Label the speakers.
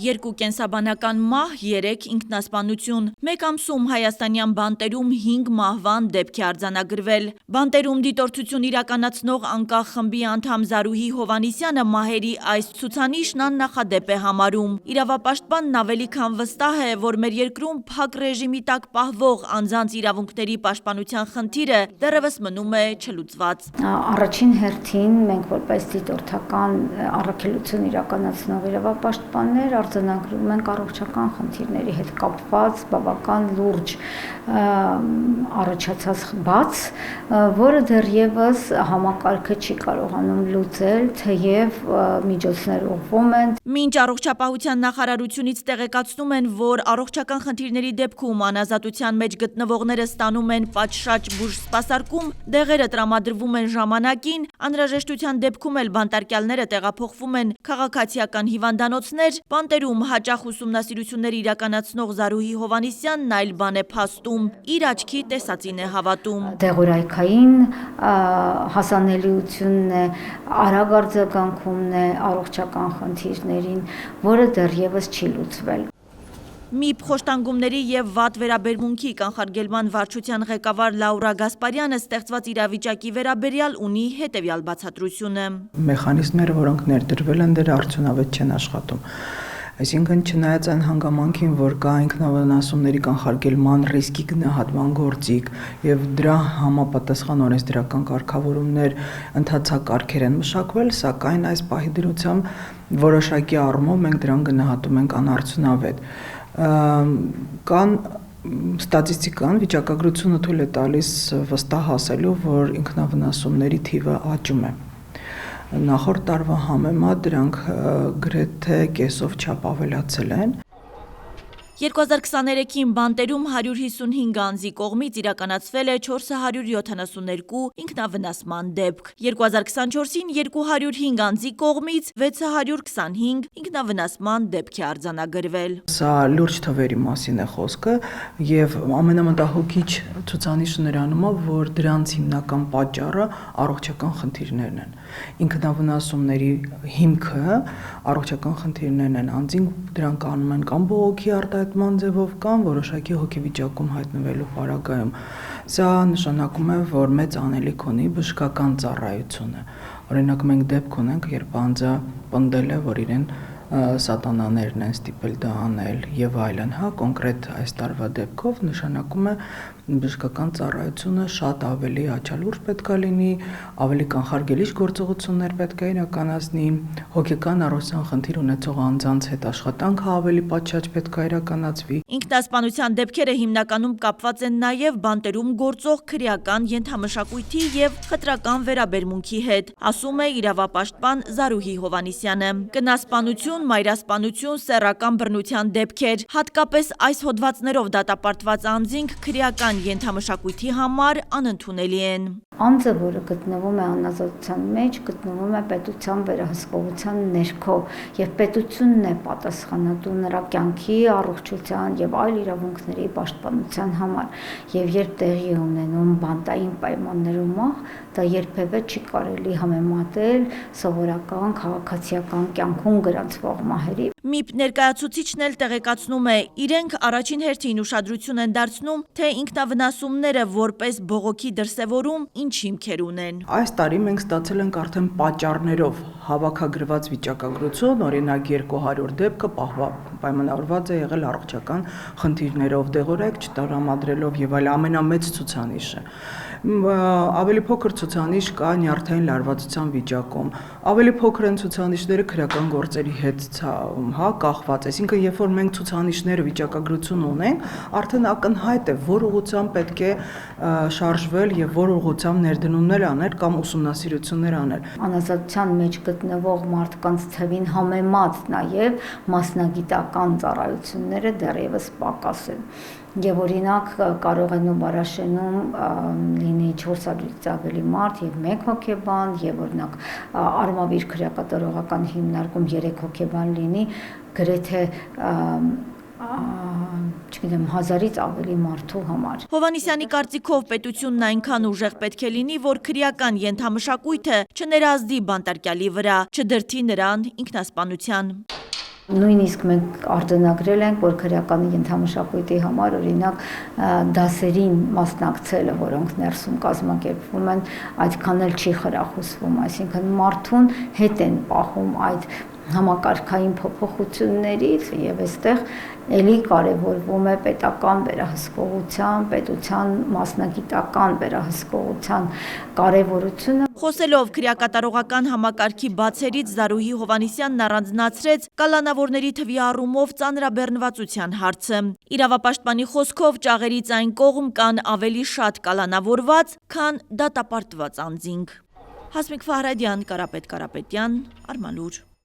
Speaker 1: 2 կենսաբանական մահ, 3 ինքնասպանություն։ Մեկ ամսում հայաստանյան բանտերում 5 մահվան դեպք է արձանագրվել։ Բանտերում դիտորդություն իրականացնող անկախ խմբի անդամ Զարուհի Հովհաննիսյանը մահերի այս ցուցանիշն աննախադեպ է համարում։ Իրավապաշտպանն ավելի քան վստահ է, որ մեր երկրում փակ ռեժիմի տակ պահվող անձանց իրավունքների պաշտպանության խնդիրը դեռևս մնում է չլուծված։
Speaker 2: Առաջին հերթին մենք որպես դիտորդական առաքելություն իրականացնող իրավապաշտպաններ արձանագրում ենք առողջական խնդիրների հետ կապված բավական լուրջ առաջացած բաց, որը դեռևս համակարգը չի կարողանում լուծել, թեև միջոցներ ուղղվում են։
Speaker 1: Մինչ առողջապահության նախարարությունից տեղեկացնում են, որ առողջական խնդիրների դեպքում անազատության մեջ գտնվողները ստանում են պատշաճ բուժսպասարկում, դեղերը տրամադրվում են ժամանակին, անհրաժեշտության դեպքում էլ բանտարկյալները տեղափոխվում են քաղաքացիական հիվանդանոցներ, բանտերում հաճախ ուսումնասիրություններ իրականացնող Զարուհի Հովհաննիսյանն այլ բան է փաստում, իր աչքի տեսածին է հավատում։
Speaker 2: Դեղորայքային հասանելիությունն է, արագ արձագանքումն է առողջական խնդիրներին, որը դեռևս չի լուծվել։
Speaker 1: ՄԻՊ խոշտանգումների և վատ վերաբերմունքի կանխարգելման վարչության ղեկավար Լաուրա Գասպարյանը ստեղծված իրավիճակի վերաբերյալ ունի հետևյալ բացատրությունը։
Speaker 3: Մեխանիզմները, որոնք ներդրվել են, դեռ արդյունավետ չեն աշխատում։ Այսինքն, չնայած այն հանգամանքին, որ կա ինքնավնասումների կանխարգելման ռիսկի գնահատման գործիք եւ դրա համապատասխան օրենսդրական կարգավորումներ ընդհանցակարգեր են մշակվել, սակայն այս պահի դրությամբ որոշակի առումով մենք դրան գնահատում ենք անարդյունավետ։ Կան ստատիստիկան վիճակագրությունը թույլ է տալիս վստահ ասելու, որ ինքնավնասումների թիվը աճում է։ Նախորդ տարվա համեմատ դրանք գրեթե կեսով չափ ավելացել են։
Speaker 1: 2023-ին բանտերում 155 անձի կողմից իրականացվել է 472 ինքնավնասման դեպք, 2024-ին 205 անձի կողմից 625 ինքնավնասման դեպք է արձանագրվել։
Speaker 3: Սա լուրջ թվերի մասին է խոսքը եւ ամենամտահոգիչ ցուցանիշը նրանում է, որ դրանց հիմնական պատճառը առողջական խնդիրներն են։ Ինքնավնասումների հիմքը առողջական խնդիրներն են, անձինք դրանք անում են կամ բողոքի արտահայտման ձևով կամ որոշակի հոգեվիճակում հայտնվելու պարագայում։ Սա նշանակում է, որ մեծ անելիք ունի բժշկական ծառայությունը։ Օրինակ մենք դեպք ունենք, երբ անձը պնդել է, որ իրեն սատանաներն են ստիպել դա անել եւ այլն, կոնկրետ այս տարվա դեպքով նշանակում է բժշկական ծառայությունը շատ ավելի աչալուրջ պետք է լինի, ավելի կանխարգելիչ գործողություններ պետք է իրականացնի, հոգեկան առողջության խնդիր ունեցող անձանց հետ աշխատանքը ավելի պատշաճ պետք է իրականացվի։
Speaker 1: Ինքնասպանության դեպքերը հիմնականում կապված են նաև բանտերում գործող քրեական ենթամշակույթի եւ խտրական վերաբերմունքի հետ, ասում է իրավապաշտպան Զարուհի Հովհաննիսյանը։ Կնասպանություն, մայրասպանություն, սեռական բռնության դեպքեր, հատկապես այս հոդվածներով դատապարտված անձինք քրեական ենթամշակույթի համար անընդունելի են։
Speaker 2: Անձը, որը գտնվում է անազատության մեջ, գտնվում է պետության վերահսկողության ներքո եւ պետությունն է պատասխանատու նրա կյանքի, առողջության եւ այլ իրավունքների պաշտպանության համար։ Եվ երբ տեղի է ունենում բանտային պայմաններում մահ, դա երբևէ չի կարելի համեմատել սովորական քաղաքացիական կյանքում գրանցվող մահերի։
Speaker 1: ՄԻՊ ներկայացուցիչն էլ տեղեկացնում է, իրենք առաջին հերթին ուշադրություն են դարձնում, թե ինքնավնասումները որպես բողոքի դրսևորում ինչ հիմքեր ունեն։
Speaker 3: Այս տարի մենք ստացել ենք արդեն պատճառներով հավաքագրված վիճակագրություն, օրինակ 200 դեպքը պայմանավորված է եղել առողջական խնդիրներով, դեղորայք չտրամադրելով եւ այլ ամենամեծ ցուցանիշը։ Ավելի փոքր ցուցանիշ կա նյարդային լարվածության վիճակում, ավելի փոքր են ցուցանիշները քրեական գործերի հետ կախված, այսինքն երբ որ մենք ցուցանիշները վիճակագրություն ունենք, արդեն ակնհայտ է, որ ուղղությամբ պետք է շարժվել եւ որ ուղղությամբ ներդնումներ անել կամ ուսումնասիրություններ անել։
Speaker 2: Անազատության մեջ գտնվող մարդկանց թվին համեմատ նաեւ մասնագիտական ծառայությունները դեռևս պակաս են։ Եվ օրինակ կարող են Բարաշենում լինի 400-ից ավելի մարդ եւ 1 հոգեբան, եւ օրինակ Արմավիր քրեակատարողական հիմնարկում 3 հոգեբան լինի, գրեթե չգիտեմ 1000-ից ավելի մարդու համար։
Speaker 1: Հովհաննիսյանի կարծիքով պետությունն այնքան ուժեղ պետք է լինի, որ քրեական ենթամշակույթը չներազդի բանտարկյալի վրա, չդրդի նրան ինքնասպանության։
Speaker 2: Նույնիսկ մենք արձանագրել ենք, որ քրեական ենթամշակույթի համար օրինակ դասերին մասնակցելը, որոնք ներսում կազմակերպվում են, այդքան էլ չի խրախուսվում, այսինքն մարդուն հետ են պահում այդ համակարգային փոփոխություններից եւ այստեղ էլի կարևորվում է պետական վերահսկողության, պետության մասնագիտական վերահսկողության կարևորությունը։
Speaker 1: Խոսելով քրեակատարողական համակարգի բացերից Զարուհի Հովհաննիսյանն առանձնացրեց կալանավորների թվի առումով ծանրաբեռնվածության հարցը։ Իրավապաշտպանի խոսքով ճաղերից այն կողմ կան ավելի շատ կալանավորված, քան դատապարտված անձինք։ Հասմիկ Ֆահրադյան, Կարապետ Կարապետյան, Արմանուր։